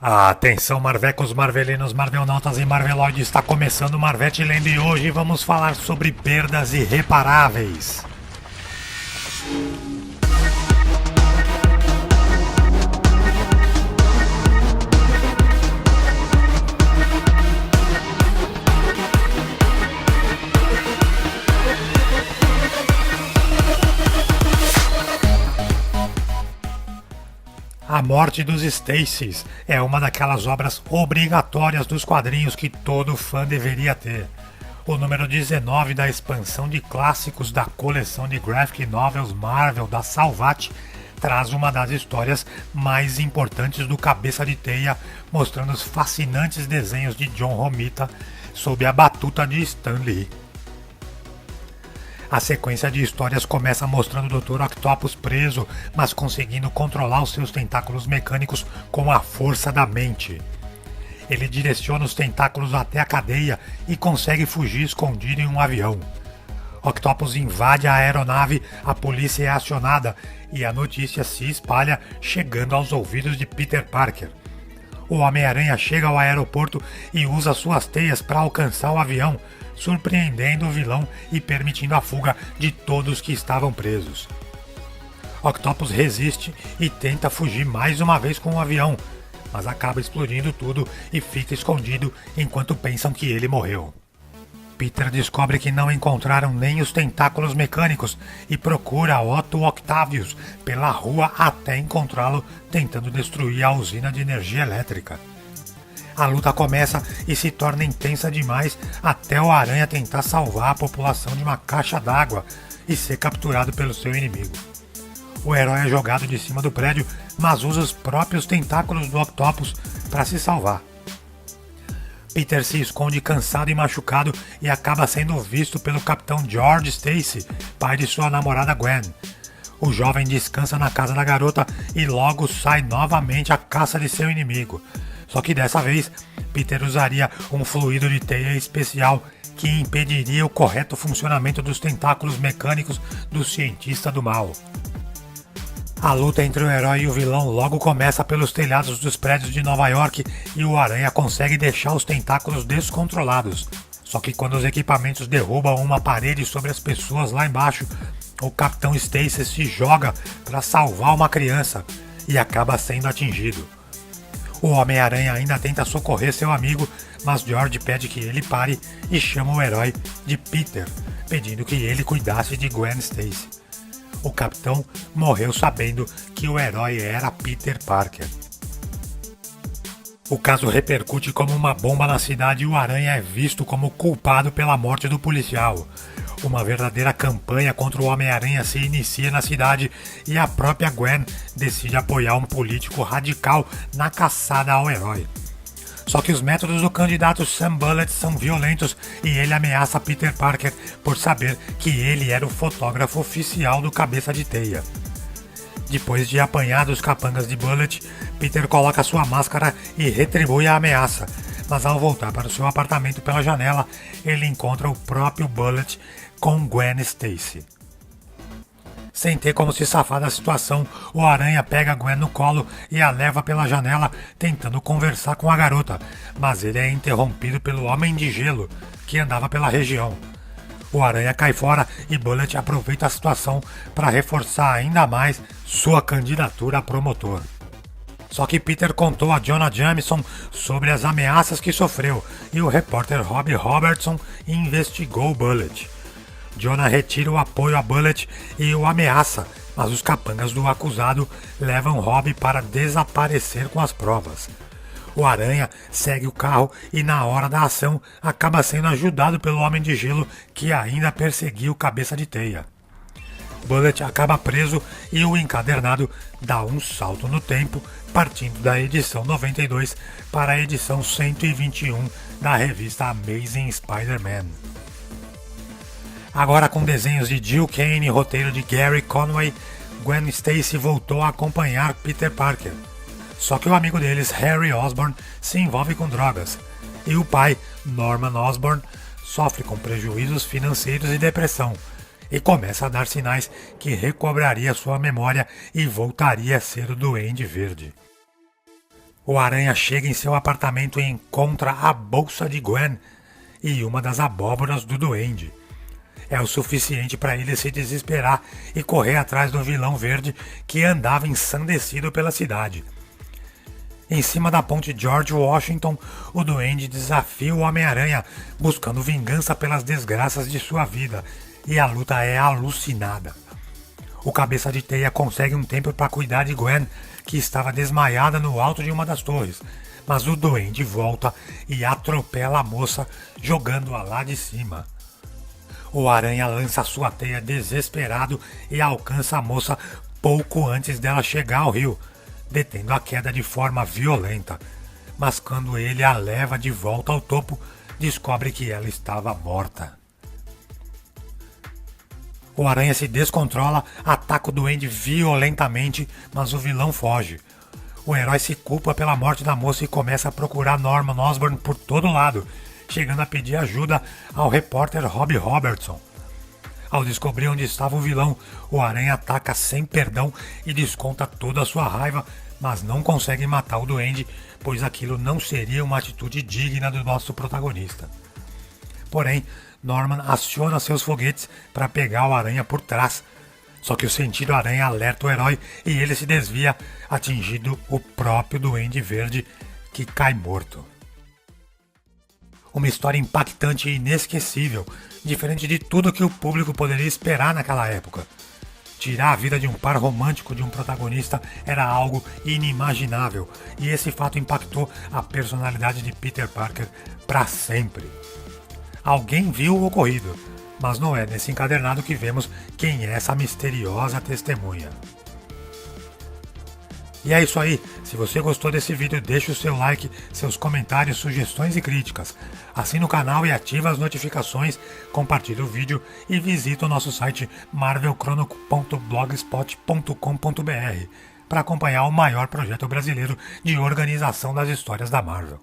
Atenção Marvecos, Marvelinos, Marvelnautas e Marveloides, está começando o Marvete Lendo e hoje vamos falar sobre perdas irreparáveis. A Morte dos Stacys é uma daquelas obras obrigatórias dos quadrinhos que todo fã deveria ter. O número 19 da expansão de clássicos da coleção de graphic novels Marvel da Salvat traz uma das histórias mais importantes do Cabeça de Teia, mostrando os fascinantes desenhos de John Romita sob a batuta de Stan Lee. A sequência de histórias começa mostrando o Dr. Octopus preso, mas conseguindo controlar os seus tentáculos mecânicos com a força da mente. Ele direciona os tentáculos até a cadeia e consegue fugir escondido em um avião. Octopus invade a aeronave, a polícia é acionada e a notícia se espalha, chegando aos ouvidos de Peter Parker. O Homem-Aranha chega ao aeroporto e usa suas teias para alcançar o avião, surpreendendo o vilão e permitindo a fuga de todos que estavam presos. Octopus resiste e tenta fugir mais uma vez com o avião, mas acaba explodindo tudo e fica escondido enquanto pensam que ele morreu. Peter descobre que não encontraram nem os tentáculos mecânicos e procura Otto Octavius pela rua até encontrá-lo tentando destruir a usina de energia elétrica. A luta começa e se torna intensa demais até o Aranha tentar salvar a população de uma caixa d'água e ser capturado pelo seu inimigo. O herói é jogado de cima do prédio, mas usa os próprios tentáculos do Octopus para se salvar. Peter se esconde cansado e machucado e acaba sendo visto pelo Capitão George Stacy, pai de sua namorada Gwen. O jovem descansa na casa da garota e logo sai novamente à caça de seu inimigo. Só que dessa vez, Peter usaria um fluido de teia especial que impediria o correto funcionamento dos tentáculos mecânicos do cientista do mal. A luta entre o herói e o vilão logo começa pelos telhados dos prédios de Nova York e o Aranha consegue deixar os tentáculos descontrolados. Só que quando os equipamentos derrubam uma parede sobre as pessoas lá embaixo, o Capitão Stacy se joga para salvar uma criança e acaba sendo atingido. O Homem-Aranha ainda tenta socorrer seu amigo, mas George pede que ele pare e chama o herói de Peter, pedindo que ele cuidasse de Gwen Stacy. O capitão morreu sabendo que o herói era Peter Parker. O caso repercute como uma bomba na cidade e o Aranha é visto como culpado pela morte do policial. Uma verdadeira campanha contra o Homem-Aranha se inicia na cidade e a própria Gwen decide apoiar um político radical na caçada ao herói. Só que os métodos do candidato Sam Bullet são violentos e ele ameaça Peter Parker por saber que ele era o fotógrafo oficial do Cabeça de Teia. Depois de apanhar dos capangas de Bullet, Peter coloca sua máscara e retribui a ameaça, mas ao voltar para o seu apartamento pela janela, ele encontra o próprio Bullet com Gwen Stacy. Sem ter como se safar da situação, o Aranha pega Gwen no colo e a leva pela janela, tentando conversar com a garota, mas ele é interrompido pelo Homem de Gelo, que andava pela região. O Aranha cai fora e Bullet aproveita a situação para reforçar ainda mais sua candidatura a promotor. Só que Peter contou a Jonah Jameson sobre as ameaças que sofreu e o repórter Rob Robertson investigou Bullet. Jonah retira o apoio a Bullet e o ameaça, mas os capangas do acusado levam Rob para desaparecer com as provas. O Aranha segue o carro e na hora da ação acaba sendo ajudado pelo Homem de Gelo que ainda perseguia o Cabeça de Teia. Bullet acaba preso e o encadernado dá um salto no tempo, partindo da edição 92 para a edição 121 da revista Amazing Spider-Man. Agora com desenhos de Jill Kane e roteiro de Gary Conway, Gwen Stacy voltou a acompanhar Peter Parker. Só que o amigo deles, Harry Osborn, se envolve com drogas, e o pai, Norman Osborn, sofre com prejuízos financeiros e depressão, e começa a dar sinais que recobraria sua memória e voltaria a ser o Duende Verde. O Aranha chega em seu apartamento e encontra a bolsa de Gwen e uma das abóboras do Duende. É o suficiente para ele se desesperar e correr atrás do vilão verde que andava ensandecido pela cidade. Em cima da ponte George Washington, o Duende desafia o Homem-Aranha, buscando vingança pelas desgraças de sua vida, e a luta é alucinada. O Cabeça de Teia consegue um tempo para cuidar de Gwen, que estava desmaiada no alto de uma das torres, mas o Duende volta e atropela a moça, jogando-a lá de cima. O Aranha lança sua teia desesperado e alcança a moça pouco antes dela chegar ao rio, detendo a queda de forma violenta. Mas quando ele a leva de volta ao topo, descobre que ela estava morta. O Aranha se descontrola, ataca o Duende violentamente, mas o vilão foge. O herói se culpa pela morte da moça e começa a procurar Norman Osborn por todo lado, chegando a pedir ajuda ao repórter Rob Robertson. Ao descobrir onde estava o vilão, o Aranha ataca sem perdão e desconta toda a sua raiva, mas não consegue matar o Duende, pois aquilo não seria uma atitude digna do nosso protagonista. Porém, Norman aciona seus foguetes para pegar o Aranha por trás, só que o Sentido Aranha alerta o herói e ele se desvia, atingindo o próprio Duende Verde, que cai morto. Uma história impactante e inesquecível, diferente de tudo que o público poderia esperar naquela época. Tirar a vida de um par romântico de um protagonista era algo inimaginável, e esse fato impactou a personalidade de Peter Parker para sempre. Alguém viu o ocorrido, mas não é nesse encadernado que vemos quem é essa misteriosa testemunha. E é isso aí, se você gostou desse vídeo, deixe o seu like, seus comentários, sugestões e críticas. Assine o canal e ative as notificações, compartilhe o vídeo e visite o nosso site marvelchronicle.blogspot.com.br para acompanhar o maior projeto brasileiro de organização das histórias da Marvel.